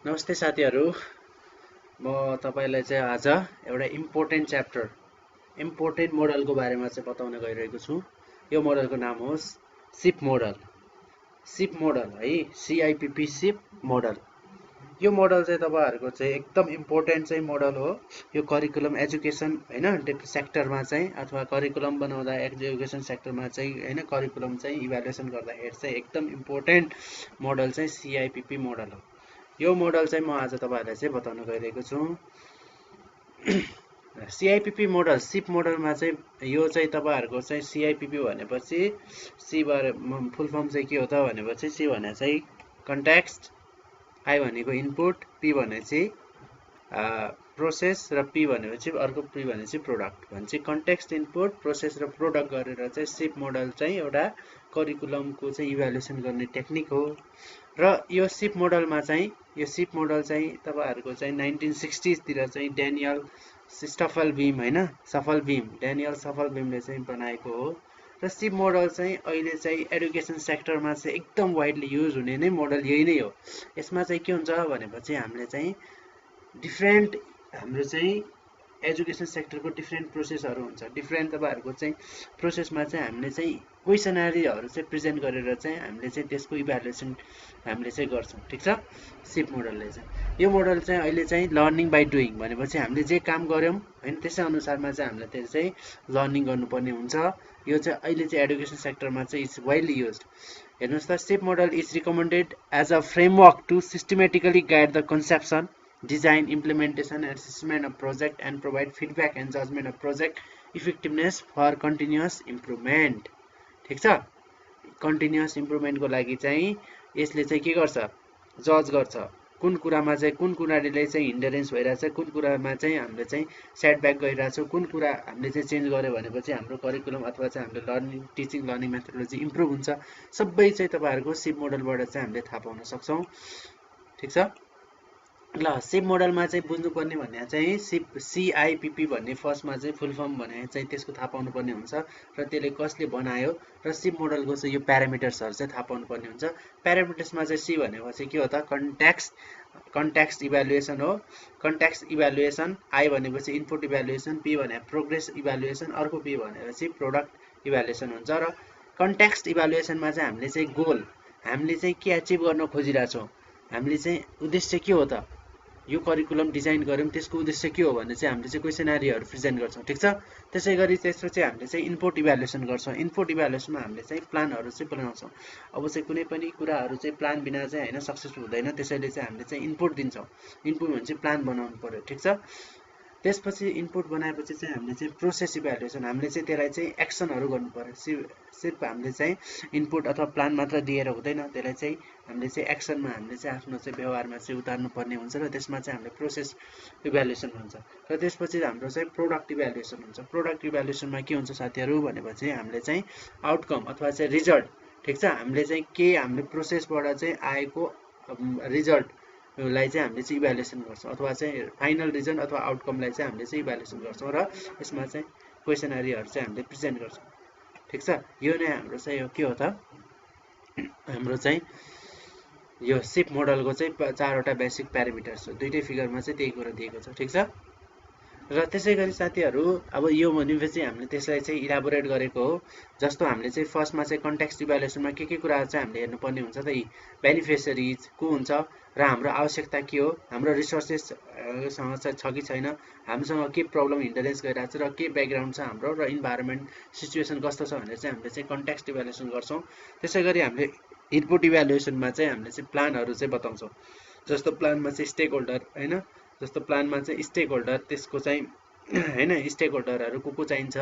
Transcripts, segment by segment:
नमस्ते साथीहरू। म तपाईलाई चाहिँ आज एउटा इम्पोर्टेन्ट मोडलको बारेमा चाहिँ बताउन गइरहेको छु। यो मोडलको नाम हो सिप मोडल। सिप मोडल है, सिआइपिपी सिप मोडल। यो मोडल चाहिँ तपाईहरुको चाहिँ एकदम इम्पोर्टेन्ट चाहिँ मोडल हो। यो करिकुलम एजुकेसन हैन सेक्टरमा चाहिँ अथवा करिकुलम बनाउँदा एजुकेसन सेक्टरमा चाहिँ हैन करिकुलम चाहिँ इभ्यालुएसन गर्दाखेरि चाहिँ एकदम इम्पोर्टेन्ट मोडल चाहिँ सिआइपिपी मोडल हो। यो मोडल चाहिँ म आज तपाईहरुलाई चाहिँ बताउन गइरहेको छु। सिआइपिपी मोडल सिप मोडलमा चाहिँ यो चाहिँ तपाईहरुको चाहिँ सिआइपिपी भनेपछि सी बारे फुल फर्म चाहिँ के हो त भनेपछि सी भने चाहिँ कन्टेक्स्ट, आई भनेको इनपुट, पी भने चाहिँ प्रोसेस र पी भनेपछि अर्को पी भनेपछि प्रोडक्ट भन्छ। कन्टेक्स्ट, इनपुट, प्रोसेस र प्रोडक्ट गरेर चाहिँ सिप मोडल चाहिँ एउटा करिकुलमको चाहिँ इभ्यालुएसन गर्ने टेक्निक हो। र यो सिप मोडल चाहिँ तपाईहरुको चाहिँ 1960s तिर चाहिँ ड्यानियल सफलबीम ड्यानियल सफलबीमले चाहिँ बनाएको हो। र सिप मोडल चाहिँ अहिले चाहिँ एडुकेसन सेक्टरमा चाहिँ एकदम वाइडली युज हुने नै मोडल यही नै हो। यसमा चाहिँ के हुन्छ भनेपछि हामीले चाहिँ डिफरेन्ट हाम्रो चाहिँ एजुकेसन सेक्टरको डिफरेन्ट प्रोसेसहरु हुन्छ। डिफरेन्ट तपाईहरुको चाहिँ प्रोसेसमा चाहिँ हामीले चाहिँ क्वेशनरीहरु चाहिँ प्रेजेन्ट गरेर चाहिँ हामीले चाहिँ त्यसको इभ्यालुएसन हामीले चाहिँ गर्छौं। ठीक छ। सिप मोडलले चाहिँ यो मोडल चाहिँ अहिले चाहिँ लर्निङ बाइ डुइङ भनेपछि हामीले जे काम गर्यौं हैन त्यसै अनुसारमा चाहिँ हामीले त्यो चाहिँ लर्निङ गर्नुपर्ने हुन्छ। यो चाहिँ अहिले चाहिँ एडुकेसन सेक्टरमा चाहिँ इट्स वाइडली युज्ड। हेर्नुस् त, CIPP model is recommended as a framework to systematically guide the conception, design, implementation and assessment of project and provide feedback and judgment of project effectiveness for continuous improvement। ठीक छ। continuous improvement को लागि चाहिँ यसले चाहिँ के गर्छ, जज गर्छ कुन कुरामा चाहिँ कुन कुराले चाहिँ हिन्डरेन्स भइराछ, कुन कुरामा चाहिँ हामीले चाहिँ सेटब्याक गइराछौं, कुन कुरा हामीले चाहिँ चेन्ज गर्यो भनेपछि हाम्रो करिकुलम अथवा चाहिँ हाम्रो learning teaching learning methodology improve हुन्छ। सबै चाहिँ तपाईहरुको सिप मोडलबाट चाहिँ हामीले थाहा पाउन सक्छौं। ठीक छ। ल सिप मोडलमा चाहिँ बुझ्नुपर्ने भन्ने चाहिँ सिआइपिपी भन्ने फर्स्टमा चाहिँ फुल फर्म भने चाहिँ त्यसको थाहा पाउनु पर्ने हुन्छ र त्यसले कसले बनायो र सिप मोडलको चाहिँ यो प्यारामिटर्सहरु चाहिँ थाहा पाउनु पर्ने हुन्छ। प्यारामिटर्समा चाहिँ सी भनेको चाहिँ के हो त, कन्टेक्स्ट इभ्यालुएसन हो। कन्टेक्स्ट इभ्यालुएसन, आई भनेपछि इनपुट इभ्यालुएसन, पी भने प्रोग्रेस इभ्यालुएसन, अर्को पी भनेपछि प्रोडक्ट इभ्यालुएसन हुन्छ। र कन्टेक्स्ट इभ्यालुएसनमा चाहिँ हामीले चाहिँ गोल, हामीले चाहिँ के अचिभ गर्न खोजिराछौं, हामीले चाहिँ उद्देश्य के हो त, यो करिकुलम डिजाइन गर्यौं त्यसको उद्देश्य के हो भने चाहिँ हामीले चाहिँ क्वेशनरीहरु प्रेजेन्ट गर्छौं। ठीक छ। त्यसैगरी त्यसपछि हामीले चाहिँ इनपुट इभ्यालुएसन गर्छौं। इनपुट इभ्यालुएसनमा हामीले चाहिँ प्लानहरु चाहिँ बनाउँछौं। अब चाहिँ कुनै पनि कुराहरु चाहिँ प्लान बिना चाहिँ हैन सक्सेसफुल हुँदैन। त्यसैले चाहिँ हामीले चाहिँ इनपुट दिन्छौं। इनपुट भने चाहिँ प्लान बनाउनु पर्यो। ठीक छ। त्यसपछि इनपुट बनाएपछि चाहिँ हामीले चाहिँ प्रोसेस इभ्यालुएसन, हामीले चाहिँ त्यसलाई चाहिँ एक्सनहरु गर्नु पर्यो। सिर्फ हामीले चाहिँ इनपुट अथवा प्लान मात्र दिएर हुँदैन, त्यसलाई चाहिँ हामीले चाहिँ एक्सनमा हामीले चाहिँ आफ्नो चाहिँ व्यवहारमा चाहिँ उतार्नु पर्ने हुन्छ र त्यसमा चाहिँ हामीले प्रोसेस इभ्यालुएसन हुन्छ। र त्यसपछि हाम्रो चाहिँ प्रोडक्ट इभ्यालुएसन हुन्छ। प्रोडक्ट इभ्यालुएसनमा के हुन्छ साथीहरु भनेपछि हामीले चाहिँ आउटकम अथवा चाहिँ रिजल्ट, ठीक छ, हामीले चाहिँ के हामीले प्रोसेसबाट चाहिँ आएको रिजल्ट लाई चाहिँ हामीले चाहिँ इभ्यालुएसन गर्छौं अथवा चाहिँ फाइनल रिजल्ट अथवा आउटकमलाई चाहिँ हामीले चाहिँ इभ्यालुएसन गर्छौं र यसमा चाहिँ क्वेशनरीहरु चाहिँ हामीले प्रेजेन्ट गर्छौं। ठीक छ। यो नै हाम्रो चाहिँ यो के हो त, हाम्रो चाहिँ यो सिप मोडलको चाहिँ चारवटा बेसिक प्यारामिटर्स हो। दुईटै फिगरमा चाहिँ त्यही कुरा दिएको छ। ठीक छ। र त्यसैगरी साथीहरु अब यो भनेपछि हामीले त्यसलाई चाहिँ इलाबोरेट गरेको हो। जस्तो हामीले चाहिँ फर्स्टमा चाहिँ कन्टेक्स्ट इभ्यालुएसनमा के कुराहरु चाहिँ हामीले हेर्नुपर्ने हुन्छ त, बेनिफिसियरीज को हुन्छ र हाम्रो आवश्यकता के हो, हाम्रो रिसोर्सेस सँग छ कि छैन, हामीसँग के प्रब्लम हिन्डरेन्स गइराछ र के ब्याकग्राउन्ड छ हाम्रो र इन्भाइरोमेन्ट सिचुएसन कस्तो छ भनेर चाहिँ हामीले चाहिँ कन्टेक्स्ट इभ्यालुएसन गर्छौं। त्यसैगरी हामीले इनपुट इभ्यालुएसनमा चाहिँ हामीले चाहिँ प्लानहरु चाहिँ बताउँछौं। जस्तो प्लानमा चाहिँ स्टेक होल्डर हैन, जस्तो प्लानमा चाहिँ स्टेक होल्डर, त्यसको चाहिँ हैन स्टेक होल्डरहरु को चाहिन्छ,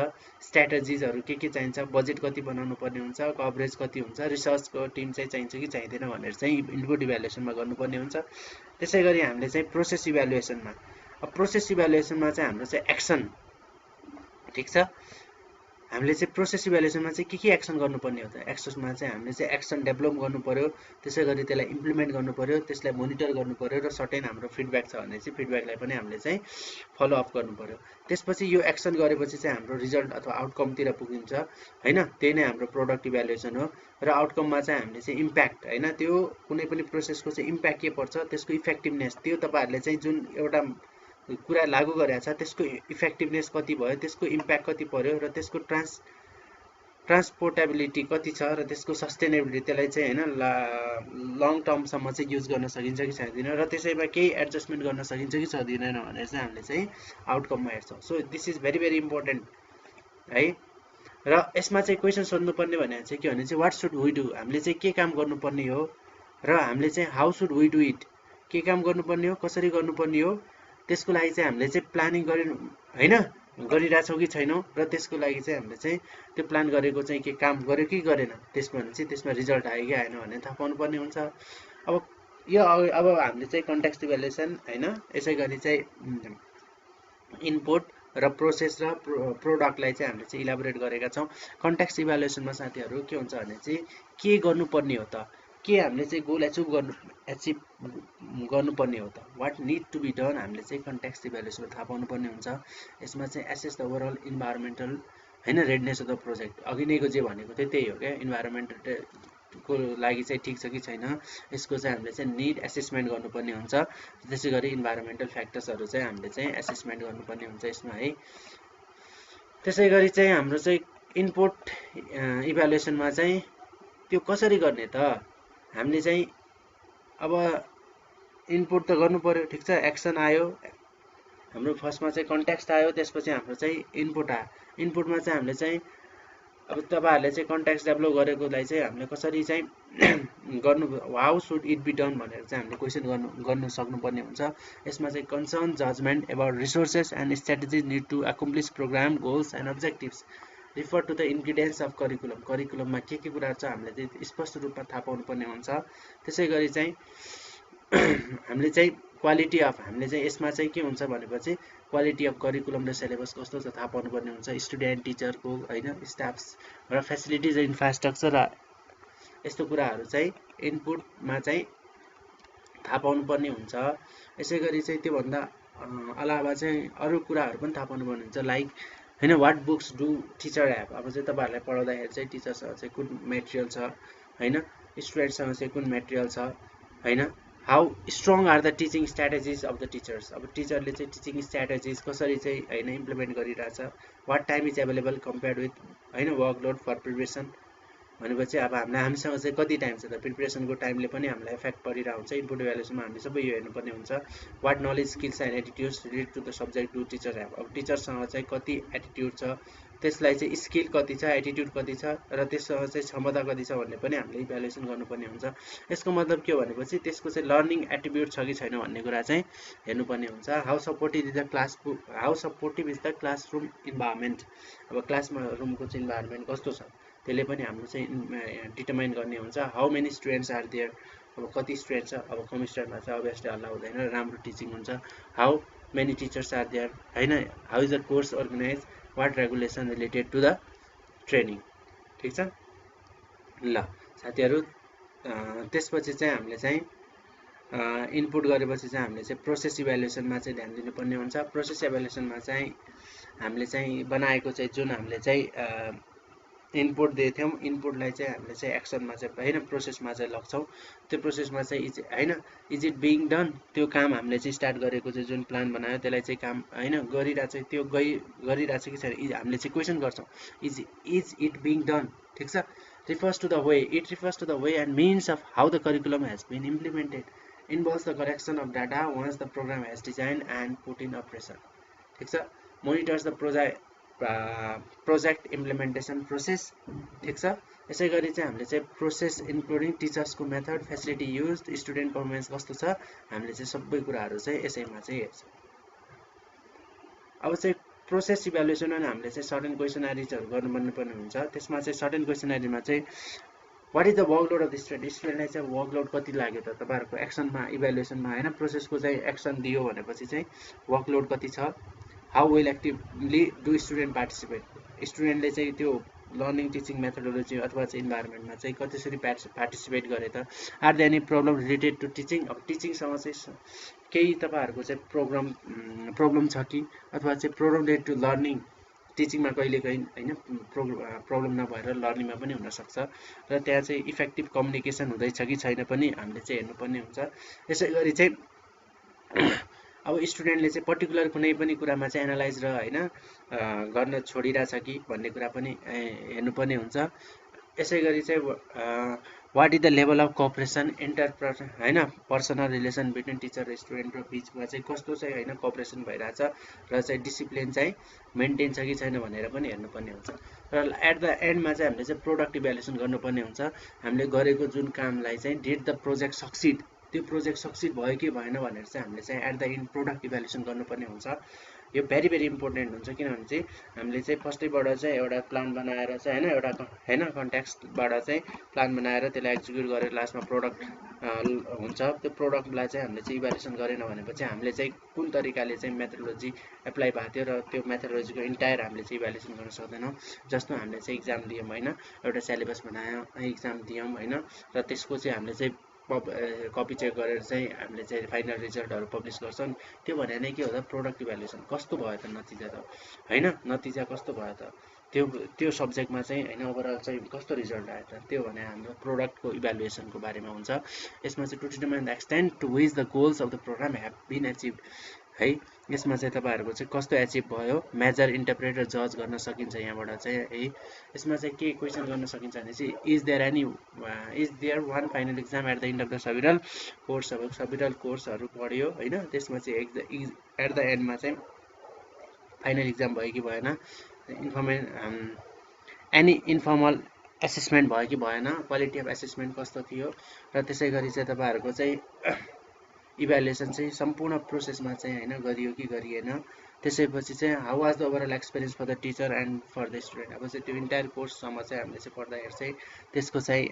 स्ट्र्याटेजिजहरु के चाहिन्छ, बजेट कति बनाउनु पर्ने हुन्छ, कभरेज कति हुन्छ, रिसर्चको टिम चाहिँ चाहिन्छ कि चाहिदैन भनेर चाहिँ इनपुट इभ्यालुएसनमा गर्नुपर्ने हुन्छ। त्यसैगरी हामीले चाहिँ प्रोसेस इभ्यालुएसनमा, अब प्रोसेस इभ्यालुएसनमा चाहिँ हाम्रो चाहिँ एक्सन, ठीक छ, हामीले चाहिँ प्रोसेस इभ्यालुएसनमा चाहिँ के एक्सन गर्नुपर्ने हो त? एक्समा चाहिँ हामीले चाहिँ एक्सन डेभलप गर्नु पर्यो, त्यसै गरी त्यसलाई इम्प्लिमेन्ट गर्नु पर्यो, त्यसलाई मोनिटर गर्नु पर्यो र सर्टेन हाम्रो फिडब्याक छ भने चाहिँ फिडब्याकलाई पनि हामीले चाहिँ फलोअप गर्नु पर्यो। त्यसपछि यो एक्सन गरेपछि चाहिँ हाम्रो रिजल्ट अथवा आउटकमतिर पुगिन्छ हैन। त्यही नै हाम्रो प्रोडक्ट इभ्यालुएसन हो। र आउटकममा चाहिँ हामीले चाहिँ इम्प्याक्ट हैन, त्यो कुनै पनि प्रोसेसको चाहिँ इम्प्याक्ट के पर्छ, त्यसको इफेक्टिभनेस, त्यो तपाईहरुले चाहिँ जुन एउटा कुरा लागू गरेको छ त्यसको इफेक्टिभनेस कति भयो, त्यसको इम्प्याक्ट कति पर्यो र त्यसको ट्रान्सपोर्टेबिलिटी कति छ र त्यसको सस्टेनेबिलिटी, त्यसलाई चाहिँ हैन लङ टर्मसम्म चाहिँ युज गर्न सकिन्छ कि सक्दैन र त्यसैमा केही एडजस्टमेन्ट गर्न सकिन्छ कि सक्दैन भनेर चाहिँ हामीले चाहिँ आउटकममा हेर्छौँ। So this is very very important है। र यसमा चाहिँ क्वेसन सोध्नुपर्ने भने चाहिँ के भने चाहिँ वाट सुड वी डु, हामीले चाहिँ के काम गर्नुपर्ने हो र हामीले चाहिँ how should we do it, के काम गर्नुपर्ने हो, कसरी गर्नुपर्ने हो, त्यसको लागि चाहिँ हामीले चाहिँ प्लानिङ हैन गरिरहेछौँ कि छैनौँ र त्यसको लागि चाहिँ हामीले चाहिँ त्यो प्लान गरेको चाहिँ के काम गर्यो कि गरेन, त्यसमा चाहिँ त्यसमा रिजल्ट आयो कि आएन भनेर थाहा पाउनुपर्ने हुन्छ। अब यो अब हामीले चाहिँ कन्टेक्स्ट इभ्यालुएसन हैन, यसै गरी चाहिँ इनपुट र प्रोसेस र प्रोडक्टलाई चाहिँ हामीले चाहिँ इलाबोरेट गरेका छौँ। कन्टेक्स्ट इभ्यालुएसनमा साथीहरू के हुन्छ भने चाहिँ के गर्नुपर्ने हो त, के हामीले चाहिँ गोल एचिभ गर्नुपर्ने हो त, what need to be done, हामीले चाहिँ कन्टेक्स्ट इभ्यालुएसनमा थाहा पाउनुपर्ने हुन्छ। यसमा चाहिँ एसेस द ओभरअल इन्भाइरोमेन्टल हैन रेडनेस अफ द प्रोजेक्ट, अघि नैको जे भनेको थियो त्यही हो क्या, इन्भाइरोमेन्टको लागि चाहिँ ठिक छ कि छैन, यसको चाहिँ हामीले चाहिँ निड एसेसमेन्ट गर्नुपर्ने हुन्छ। त्यसै गरी इन्भाइरोमेन्टल फ्याक्टर्सहरू चाहिँ हामीले चाहिँ एसेसमेन्ट गर्नुपर्ने हुन्छ यसमा है। त्यसै गरी चाहिँ हाम्रो चाहिँ इनपुट इभ्यालुएसनमा चाहिँ त्यो कसरी गर्ने त, हामीले चाहिँ अब इनपुट त गर्नु पर्यो, ठिक छ, एक्सन आयो हाम्रो, फर्स्टमा चाहिँ कन्टेक्स्ट आयो, त्यसपछि हाम्रो चाहिँ इनपुट आयो। इनपुटमा चाहिँ हामीले चाहिँ अब तपाईहरुले चाहिँ कन्टेक्स्ट डेभलप गरेकोलाई चाहिँ हामीले कसरी चाहिँ गर्नु, how should it be done भनेर चाहिँ हामीले क्वेसन गर्नु सक्नुपर्ने हुन्छ। यसमा चाहिँ concern judgement about resources and strategies need to accomplish programme goals and objectives, refer to the ingredients of curriculum, करिकुलममा के कुराहरू छ हामीले चाहिँ स्पष्ट रूपमा थाहा पाउनुपर्ने हुन्छ। त्यसै गरी चाहिँ हामीले चाहिँ क्वालिटी अफ, हामीले चाहिँ यसमा चाहिँ के हुन्छ भनेपछि क्वालिटी अफ करिकुलम र सिलेबस कस्तो छ थाहा पाउनुपर्ने हुन्छ, स्टुडेन्ट टिचरको हैन, स्टाफ्स र फेसिलिटिज र इन्फ्रास्ट्रक्चर र यस्तो कुराहरू चाहिँ इनपुटमा चाहिँ थाहा पाउनुपर्ने हुन्छ। यसै गरी चाहिँ त्योभन्दा अलावा चाहिँ अरू कुराहरू पनि थाहा पाउनुपर्ने हुन्छ, लाइक हैन what books do teacher have, अब चाहिँ तपाईहरुलाई पढाउँदाखेरि चाहिँ टिचरसँग चाहिँ कुन मेटेरियल छ हैन, स्टुडेन्टसँग चाहिँ कुन मेटेरियल छ हैन, how strong are the teaching strategies of the teachers, अब टिचरले चाहिँ टिचिङ स्ट्राटेजिज कसरी चाहिँ हैन इम्प्लिमेन्ट गरिरहेछ, what time is available compared with हैन वर्कलोड फर प्रिपरेसन, भनेपछि अब हामीसँग चाहिँ कति टाइम छ त, प्रिपरेसनको टाइमले पनि हामीलाई इफेक्ट परिरहेको हुन्छ। इनपुट इभ्यालुएसनमा हामीले सबै यो हेर्नुपर्ने हुन्छ। What knowledge skills and attitudes related to the subject do teacher have, अब टिचरसँग चाहिँ कति एटिट्युड छ, त्यसलाई चाहिँ स्किल कति छ, एटिट्युड कति छ र त्यससँग चाहिँ क्षमता कति छ भन्ने पनि हामीले इभ्यालुएसन गर्नुपर्ने हुन्छ। यसको मतलब के हो भनेपछि त्यसको चाहिँ लर्निङ एट्रिब्युट छ कि छैन भन्ने कुरा चाहिँ हेर्नुपर्ने हुन्छ। How supportive is the classroom environment, अब क्लासमा रुमको चाहिँ इन्भाइरोमेन्ट कस्तो छ त्यसले पनि हाम्रो चाहिँ डिटरमाइन गर्ने हुन्छ। How many students are there, अब कति स्टुडेन्ट छ, अब कमिस्टरमा चाहिँ अभियसली हल्ला हुँदैन, राम्रो टिचिङ हुन्छ। How many teachers are there हैन, how is the course organise, what regulation related to the training, ठिक छ। ल साथीहरू, त्यसपछि चाहिँ हामीले चाहिँ इनपुट गरेपछि चाहिँ हामीले चाहिँ प्रोसेस इभ्यालुएसनमा चाहिँ ध्यान दिनुपर्ने हुन्छ। प्रोसेस इभ्यालुएसनमा चाहिँ हामीले चाहिँ बनाएको चाहिँ जुन हामीले चाहिँ इनपुट दिएको थियौँ, इनपुटलाई चाहिँ हामीले चाहिँ एक्सनमा चाहिँ हैन प्रोसेसमा चाहिँ लग्छौँ। त्यो प्रोसेसमा चाहिँ हैन इज इट बिङ डन, त्यो काम हामीले चाहिँ स्टार्ट गरेको चाहिँ जुन प्लान बनायो त्यसलाई चाहिँ काम हैन गरिरहेछ, त्यो गरिरहेछ कि छैन हामीले चाहिँ क्वेसन गर्छौँ, इज इट बिङ डन, ठिक छ। refers to the way, it refers to the way and means of how the curriculum has been implemented, involves the correction of data once the program has designed and put in operation, ठीक छ। monitors the project implementation process, ठीक छ। यसै गरी चाहिँ हामीले चाहिँ process including टिचर्सको method, facility use, student performance कस्तो छ, हामीले चाहिँ सबै कुराहरू चाहिँ यसैमा चाहिँ हेर्छौँ। अब चाहिँ प्रोसेस इभ्यालुएसनमा हामीले चाहिँ सर्टेन क्वेसनरिजहरू गर्नुपर्ने हुन्छ। त्यसमा चाहिँ सर्टेन क्वेसनरीमा चाहिँ what is the workload of the student, स्टुडेन्टलाई चाहिँ वर्कलोड कति लाग्यो त तपाईहरुको एक्सनमा इभ्यालुएसनमा हैन, प्रोसेसको चाहिँ एक्सन दियो भनेपछि चाहिँ वर्कलोड कति छ, how well actively do student participate, स्टुडेन्टले चाहिँ त्यो लर्निङ टिचिङ मेथोडोलोजी अथवा चाहिँ इन्भाइरोमेन्टमा चाहिँ कसरी पार्टिसिपेट गरे त, are the any problem related to teaching. अब टिचिङसँग चाहिँ केही तपाईँहरूको चाहिँ प्रब्लम छ कि, अथवा चाहिँ प्रब्लम रिलेटेड टु लर्निङ टिचिङमा कहिलेकाहीँ होइन प्रब्लम नभएर लर्निङमा पनि हुनसक्छ, र त्यहाँ चाहिँ इफेक्टिभ कम्युनिकेसन हुँदैछ कि छैन पनि हामीले चाहिँ हेर्नुपर्ने हुन्छ। यसै गरी चाहिँ अब स्टुडेन्टले चाहिँ पर्टिकुलर कुनै पनि कुरामा चाहिँ एनालाइज र होइन गर्न छोडिरहेछ कि भन्ने कुरा पनि हेर्नुपर्ने हुन्छ। यसै गरी चाहिँ what is the level of cooperation होइन पर्सनल रिलेसन बिट्विन टिचर र स्टुडेन्ट र बिचमा चाहिँ कस्तो चाहिँ होइन कोअपरेसन भइरहेछ, र चाहिँ डिसिप्लिन चाहिँ मेन्टेन छ कि छैन भनेर पनि हेर्नुपर्ने हुन्छ। र एट द एन्डमा चाहिँ हामीले चाहिँ प्रोडक्ट इभ्यालुएसन गर्नुपर्ने हुन्छ। हामीले गरेको जुन कामलाई चाहिँ डिड द प्रोजेक्ट सक्सिड, त्यो प्रोजेक्ट सक्सिड भयो कि भएन भनेर चाहिँ हामीले चाहिँ at the end product evaluation गर्नुपर्ने हुन्छ। यो भेरी भेरी इम्पोर्टेन्ट हुन्छ, किनभने चाहिँ हामीले चाहिँ फर्स्टैबाट चाहिँ एउटा प्लान बनाएर चाहिँ होइन एउटा होइन कन्टेक्स्टबाट चाहिँ प्लान बनाएर त्यसलाई एक्जिक्युट गरेर लास्टमा प्रोडक्ट हुन्छ। त्यो प्रोडक्टलाई चाहिँ हामीले चाहिँ इभ्यालुएसन गरेन भनेपछि हामीले चाहिँ कुन तरिकाले चाहिँ मेथोडोलोजी एप्लाई भएको थियो र त्यो मेथोडोलोजीको इन्टायर हामीले चाहिँ इभ्यालुएसन गर्न सक्दैनौँ। जस्तो हामीले चाहिँ इक्जाम दियौँ होइन, एउटा सिलेबस बनायौँ, इक्जाम दियौँ होइन, र त्यसको चाहिँ हामीले चाहिँ कपी चेक गरेर चाहिँ हामीले चाहिँ फाइनल रिजल्टहरू पब्लिस गर्छौँ। त्यो भने नै के हो त, प्रोडक्ट इभ्यालुएसन कस्तो भयो त नतिजा त होइन, नतिजा कस्तो भयो त, त्यो सब्जेक्टमा चाहिँ होइन ओभरअल चाहिँ कस्तो रिजल्ट आयो त, त्यो भने हाम्रो प्रोडक्टको इभ्यालुएसनको बारेमा हुन्छ। यसमा चाहिँ to determine the extent to which the goals of the programme have been achieve है, यसमा चाहिँ तपाईँहरूको चाहिँ कस्तो एचिभ भयो, मेजर इन्टरप्रेट र जज गर्न सकिन्छ यहाँबाट चाहिँ है। यसमा चाहिँ के क्वेसन गर्न सकिन्छ भने चाहिँ is there one final exam at the end of the several course. अब सबिरल कोर्सहरू पढ्यो होइन, त्यसमा चाहिँ एट द एन्डमा चाहिँ फाइनल इक्जाम भयो कि भएन, एनी इन्फर्मल एसेसमेन्ट भयो कि भएन, क्वालिटी अफ एसेसमेन्ट कस्तो थियो, र त्यसै गरी चाहिँ तपाईँहरूको चाहिँ इभ्यालुएसन चाहिँ सम्पूर्ण प्रोसेसमा चाहिँ होइन गरियो कि गरिएन। त्यसैपछि चाहिँ how was the overall experience for the teacher and for the student. अब चाहिँ त्यो इन्टायर कोर्ससम्म चाहिँ हामीले चाहिँ पढ्दाखेरि चाहिँ त्यसको चाहिँ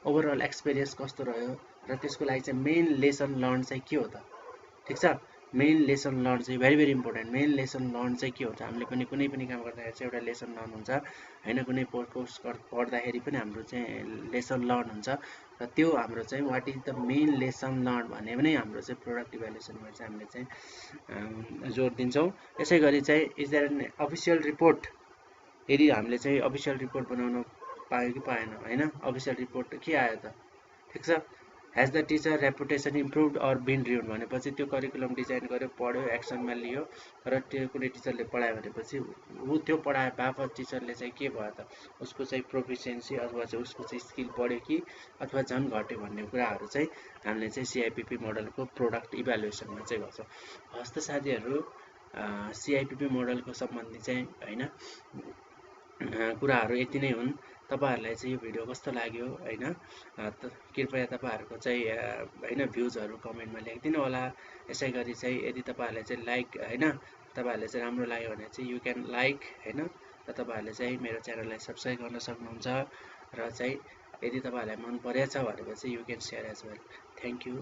ओभरअल एक्सपिरियन्स कस्तो रह्यो, र त्यसको लागि चाहिँ मेन लेसन लर्न चाहिँ के हो त, ठिक छ। मेन लेसन लर्न चाहिँ very very important. Main lesson learn चाहिँ के हुन्छ, हामीले पनि कुनै पनि काम गर्दाखेरि चाहिँ एउटा लेसन लर्न हुन्छ होइन, कुनै कोर्स पढ्दाखेरि पनि हाम्रो चाहिँ लेसन लर्न हुन्छ, र त्यो हाम्रो चाहिँ what is the main lesson learn भन्ने पनि हाम्रो चाहिँ प्रोडक्ट इभ्यालुएसनमा चाहिँ हामीले चाहिँ जोड दिन्छौँ। यसै गरी चाहिँ is there an official report, यदि हामीले चाहिँ अफिसियल रिपोर्ट बनाउन पायो कि पाएन होइन, अफिसियल रिपोर्ट के आयो त, ठिक छ। Has the teacher reputation improved or been ruined भनेपछि त्यो करिकुलम डिजाइन गर्यो, पढ्यो, एक्सनमा लियो, र त्यो कुनै टिचरले पढायो भनेपछि ऊ त्यो पढाए बापत टिचरले चाहिँ के भयो त, उसको चाहिँ प्रोफिसियन्सी अथवा चाहिँ उसको चाहिँ स्किल बढ्यो कि अथवा झन् घट्यो भन्ने कुराहरू चाहिँ हामीले चाहिँ सिआइपिपी मोडलको प्रोडक्ट इभ्यालुएसनमा चाहिँ गर्छौँ। हस्त साथीहरू, सिआइपिपी मोडलको सम्बन्धी चाहिँ होइन कुराहरू यति नै हुन्। तपाईँहरूलाई चाहिँ यो भिडियो कस्तो लाग्यो होइन, कृपया तपाईँहरूको चाहिँ होइन भ्युजहरू कमेन्टमा लेखिदिनु होला। यसै गरी चाहिँ यदि तपाईँहरूलाई चाहिँ लाइक होइन तपाईँहरूले चाहिँ राम्रो लाग्यो भने चाहिँ यु क्यान लाइक होइन, र तपाईँहरूले चाहिँ मेरो च्यानललाई सब्सक्राइब गर्न सक्नुहुन्छ, र चाहिँ यदि तपाईँहरूलाई मन परेछ भनेपछि you can share as well. Thank you.